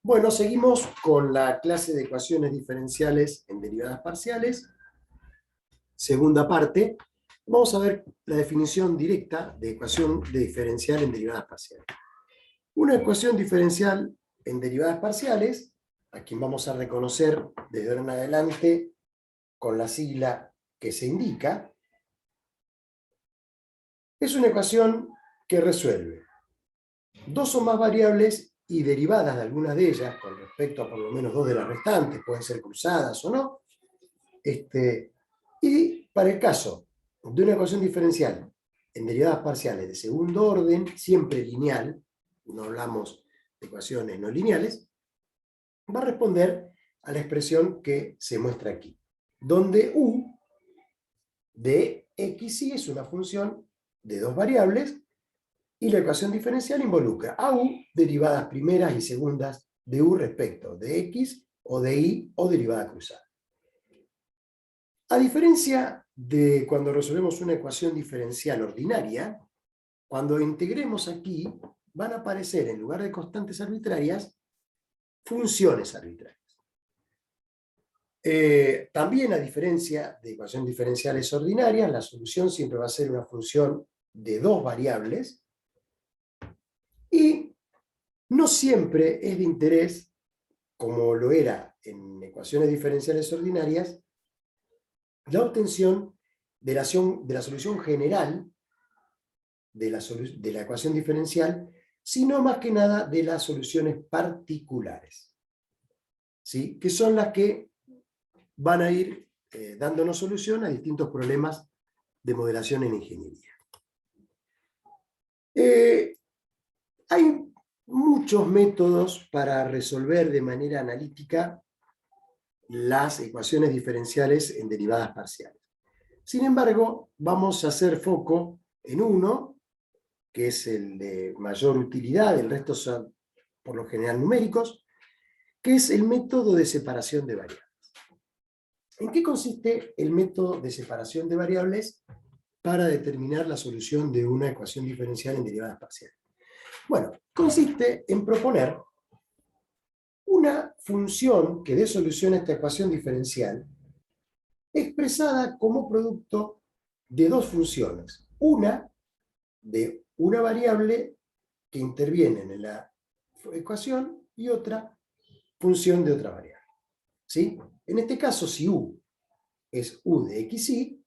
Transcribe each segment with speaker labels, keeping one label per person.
Speaker 1: Bueno, seguimos con la clase de ecuaciones diferenciales en derivadas parciales. Segunda parte. Vamos a ver la definición directa de ecuación de diferencial en derivadas parciales. Una ecuación diferencial en derivadas parciales, a quien vamos a reconocer desde ahora en adelante con la sigla que se indica, es una ecuación que resuelve dos o más variables y derivadas de algunas de ellas, con respecto a por lo menos dos de las restantes, pueden ser cruzadas o no. Y para el caso de una ecuación diferencial en derivadas parciales de segundo orden, siempre lineal, no hablamos de ecuaciones no lineales, va a responder a la expresión que se muestra aquí, donde u de x y es una función de dos variables, y la ecuación diferencial involucra a u derivadas primeras y segundas de u respecto de x o de y o derivada cruzada. A diferencia de cuando resolvemos una ecuación diferencial ordinaria, cuando integremos aquí van a aparecer en lugar de constantes arbitrarias, funciones arbitrarias. También a diferencia de ecuaciones diferenciales ordinarias, la solución siempre va a ser una función de dos variables y no siempre es de interés, como lo era en ecuaciones diferenciales ordinarias, la obtención de la solución general de la ecuación diferencial, sino más que nada de las soluciones particulares, ¿sí? Que son las que van a ir dándonos solución a distintos problemas de modelación en ingeniería. Hay muchos métodos para resolver de manera analítica las ecuaciones diferenciales en derivadas parciales. Sin embargo, vamos a hacer foco en uno, que es el de mayor utilidad, el resto son por lo general numéricos, que es el método de separación de variables. ¿En qué consiste el método de separación de variables para determinar la solución de una ecuación diferencial en derivadas parciales? Bueno, consiste en proponer una función que dé solución a esta ecuación diferencial expresada como producto de dos funciones. Una de una variable que interviene en la ecuación y otra función de otra variable. ¿Sí? En este caso, si u es u de xy,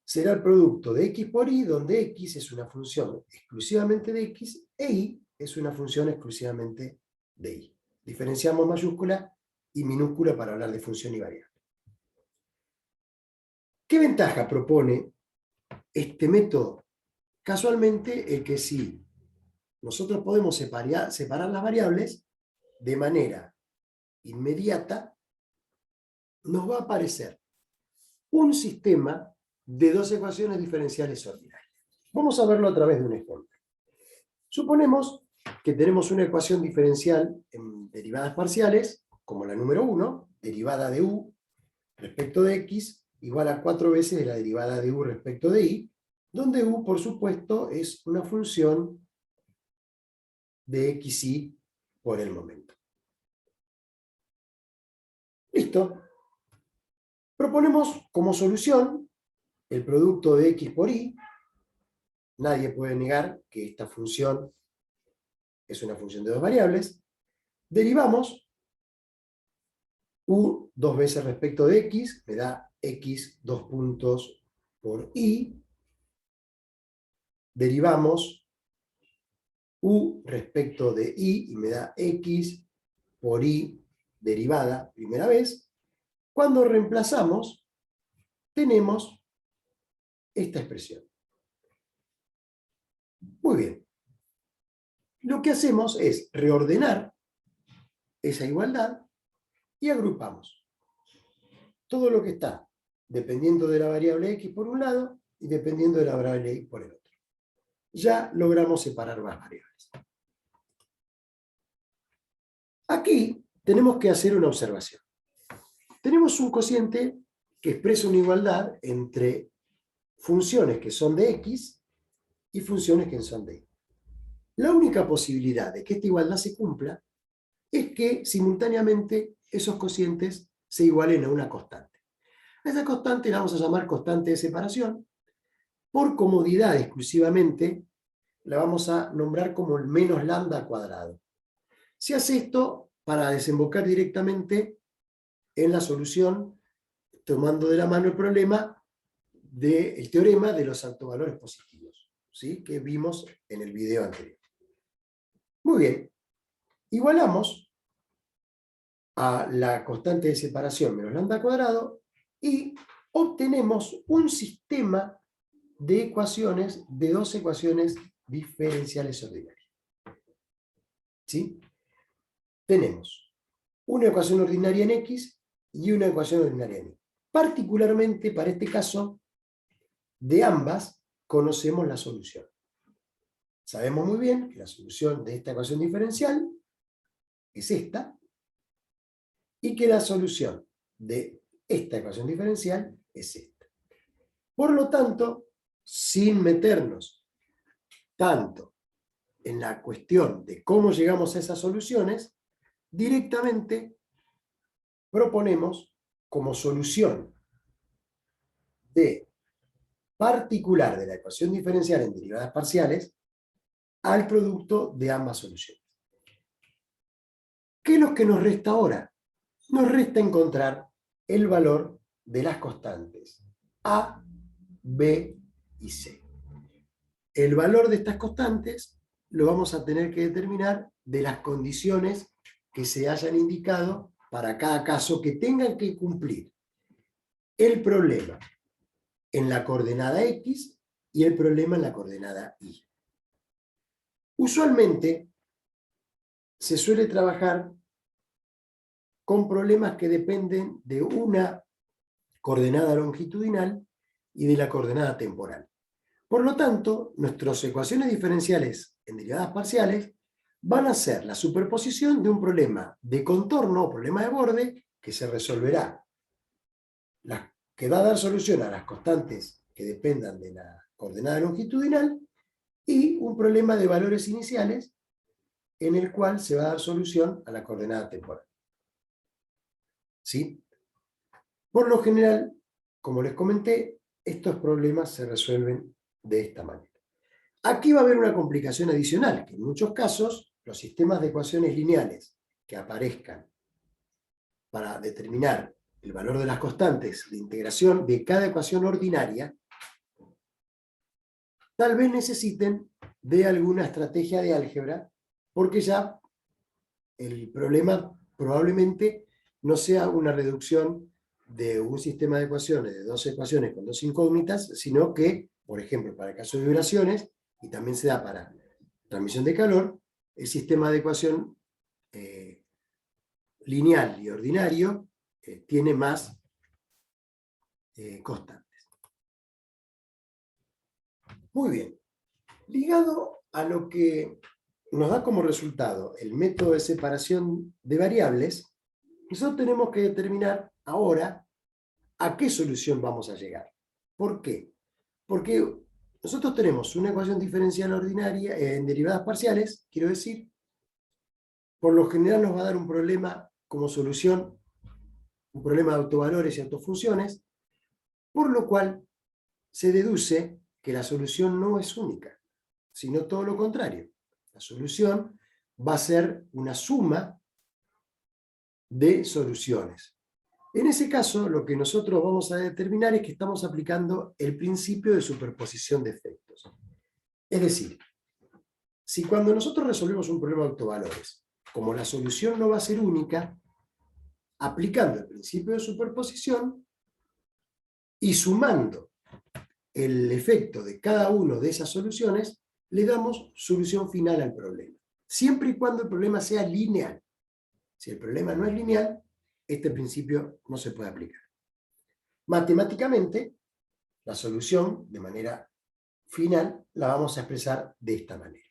Speaker 1: será el producto de x por y, donde x es una función exclusivamente de x e y es una función exclusivamente de y. Diferenciamos mayúscula y minúscula para hablar de función y variable. ¿Qué ventaja propone este método? Casualmente, el que si nosotros podemos separar las variables de manera inmediata, nos va a aparecer un sistema de dos ecuaciones diferenciales ordinarias. Vamos a verlo a través de un ejemplo. Suponemos que tenemos una ecuación diferencial en derivadas parciales, como la número 1, derivada de u respecto de x, igual a 4 veces de la derivada de u respecto de y, donde u, por supuesto, es una función de xy por el momento. Listo. Proponemos como solución el producto de x por y. Nadie puede negar que esta función es una función de dos variables. Derivamos u dos veces respecto de x, me da x dos puntos por y. Derivamos u respecto de y me da x por y derivada primera vez. Cuando reemplazamos, tenemos esta expresión. Muy bien. Lo que hacemos es reordenar esa igualdad y agrupamos todo lo que está dependiendo de la variable x por un lado y dependiendo de la variable y por el otro. Ya logramos separar más variables. Aquí tenemos que hacer una observación. Tenemos un cociente que expresa una igualdad entre funciones que son de x y funciones que son de y. La única posibilidad de que esta igualdad se cumpla es que simultáneamente esos cocientes se igualen a una constante. A esa constante la vamos a llamar constante de separación. Por comodidad exclusivamente, la vamos a nombrar como el menos lambda cuadrado. Se hace esto para desembocar directamente en la solución, tomando de la mano el problema del teorema de los altovalores positivos, ¿sí? Que vimos en el video anterior. Muy bien, igualamos a la constante de separación menos lambda cuadrado y obtenemos un sistema de ecuaciones, de dos ecuaciones diferenciales ordinarias. ¿Sí? Tenemos una ecuación ordinaria en X y una ecuación ordinaria en Y. Particularmente para este caso, de ambas conocemos la solución. Sabemos muy bien que la solución de esta ecuación diferencial es esta, y que la solución de esta ecuación diferencial es esta. Por lo tanto, sin meternos tanto en la cuestión de cómo llegamos a esas soluciones, directamente proponemos como solución particular de la ecuación diferencial en derivadas parciales al producto de ambas soluciones. ¿Qué es lo que nos resta ahora? Nos resta encontrar el valor de las constantes A, B y C. El valor de estas constantes lo vamos a tener que determinar de las condiciones que se hayan indicado para cada caso que tengan que cumplir el problema en la coordenada X y el problema en la coordenada Y. Usualmente se suele trabajar con problemas que dependen de una coordenada longitudinal y de la coordenada temporal. Por lo tanto, nuestras ecuaciones diferenciales en derivadas parciales van a ser la superposición de un problema de contorno o problema de borde que se resolverá, que va a dar solución a las constantes que dependan de la coordenada longitudinal, y un problema de valores iniciales en el cual se va a dar solución a la coordenada temporal. ¿Sí? Por lo general, como les comenté, estos problemas se resuelven de esta manera. Aquí va a haber una complicación adicional, que en muchos casos los sistemas de ecuaciones lineales que aparezcan para determinar el valor de las constantes de integración de cada ecuación ordinaria, tal vez necesiten de alguna estrategia de álgebra, porque ya el problema probablemente no sea una reducción de un sistema de ecuaciones, de dos ecuaciones con dos incógnitas, sino que, por ejemplo, para el caso de vibraciones, y también se da para transmisión de calor, el sistema de ecuación lineal y ordinario tiene más constantes. Muy bien. Ligado a lo que nos da como resultado el método de separación de variables, nosotros tenemos que determinar ahora a qué solución vamos a llegar. ¿Por qué? Porque nosotros tenemos una ecuación diferencial ordinaria en derivadas parciales, quiero decir, por lo general nos va a dar un problema como solución, un problema de autovalores y autofunciones, por lo cual se deduce que la solución no es única, sino todo lo contrario. La solución va a ser una suma de soluciones. En ese caso, lo que nosotros vamos a determinar es que estamos aplicando el principio de superposición de efectos. Es decir, si cuando nosotros resolvemos un problema de autovalores, como la solución no va a ser única, aplicando el principio de superposición y sumando el efecto de cada una de esas soluciones, le damos solución final al problema. Siempre y cuando el problema sea lineal. Si el problema no es lineal, este principio no se puede aplicar. Matemáticamente, la solución, de manera final, la vamos a expresar de esta manera.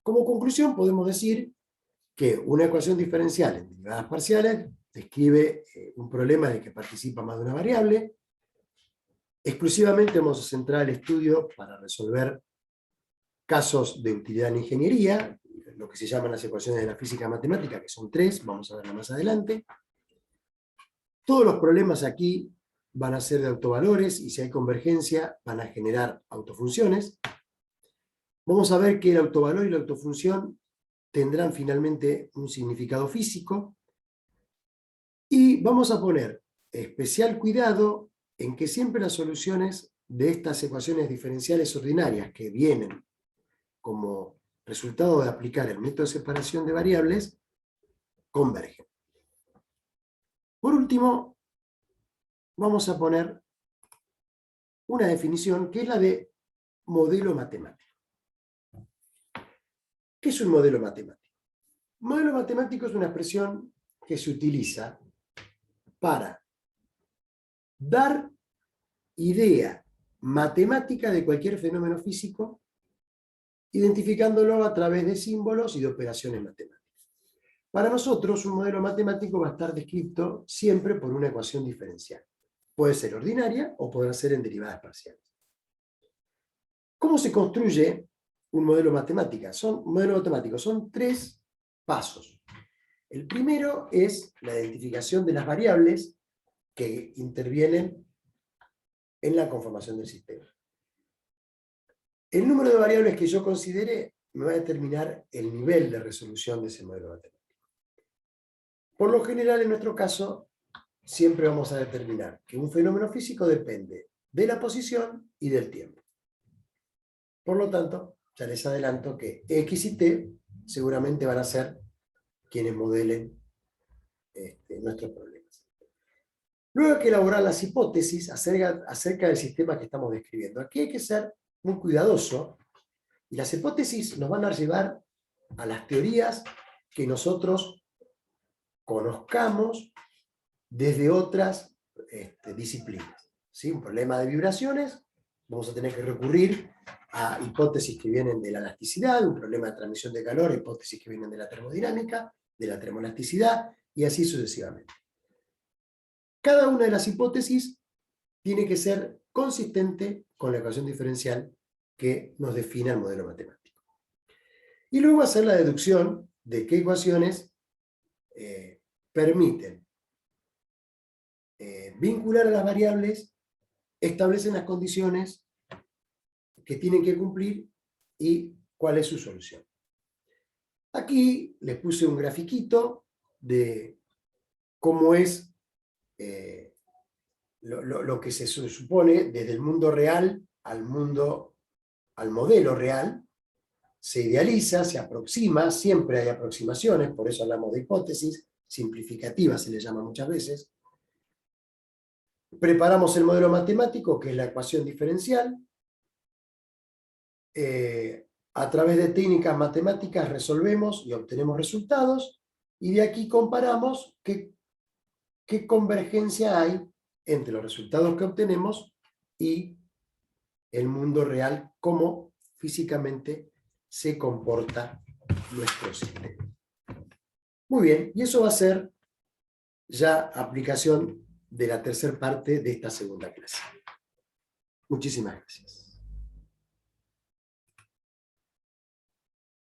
Speaker 1: Como conclusión, podemos decir que una ecuación diferencial en derivadas parciales describe un problema en el que participa más de una variable. Exclusivamente vamos a centrar el estudio para resolver casos de utilidad en ingeniería, lo que se llaman las ecuaciones de la física matemática, que son 3, vamos a verla más adelante. Todos los problemas aquí van a ser de autovalores, y si hay convergencia van a generar autofunciones. Vamos a ver que el autovalor y la autofunción tendrán finalmente un significado físico, y vamos a poner especial cuidado en que siempre las soluciones de estas ecuaciones diferenciales ordinarias que vienen como resultado de aplicar el método de separación de variables convergen. Por último, vamos a poner una definición que es la de modelo matemático. ¿Qué es un modelo matemático? Un modelo matemático es una expresión que se utiliza para dar idea matemática de cualquier fenómeno físico, identificándolo a través de símbolos y de operaciones matemáticas. Para nosotros, un modelo matemático va a estar descrito siempre por una ecuación diferencial. Puede ser ordinaria o puede ser en derivadas parciales. ¿Cómo se construye un modelo matemático? Son 3 pasos. El primero es la identificación de las variables que intervienen en la conformación del sistema. El número de variables que yo considere me va a determinar el nivel de resolución de ese modelo matemático. Por lo general, en nuestro caso, siempre vamos a determinar que un fenómeno físico depende de la posición y del tiempo. Por lo tanto, ya les adelanto que X y T seguramente van a ser quienes modelen nuestros problemas. Luego hay que elaborar las hipótesis acerca del sistema que estamos describiendo. Aquí hay que ser muy cuidadoso, y las hipótesis nos van a llevar a las teorías que nosotros conozcamos desde otras disciplinas. ¿Sí? Un problema de vibraciones, vamos a tener que recurrir a hipótesis que vienen de la elasticidad; un problema de transmisión de calor, hipótesis que vienen de la termodinámica, de la termoelasticidad, y así sucesivamente. Cada una de las hipótesis tiene que ser consistente con la ecuación diferencial que nos define el modelo matemático. Y luego hacer la deducción de qué ecuaciones permiten vincular a las variables, establecen las condiciones que tienen que cumplir y cuál es su solución. Aquí les puse un grafiquito de cómo es lo que se supone desde el mundo real al modelo real. Se idealiza, se aproxima, siempre hay aproximaciones, por eso hablamos de hipótesis simplificativas, se le llama muchas veces. Preparamos el modelo matemático, que es la ecuación diferencial. A través de técnicas matemáticas resolvemos y obtenemos resultados, y de aquí comparamos qué convergencia hay entre los resultados que obtenemos y el mundo real, cómo físicamente se comporta nuestro sistema. Muy bien, y eso va a ser ya aplicación de la tercera parte de esta segunda clase. Muchísimas gracias.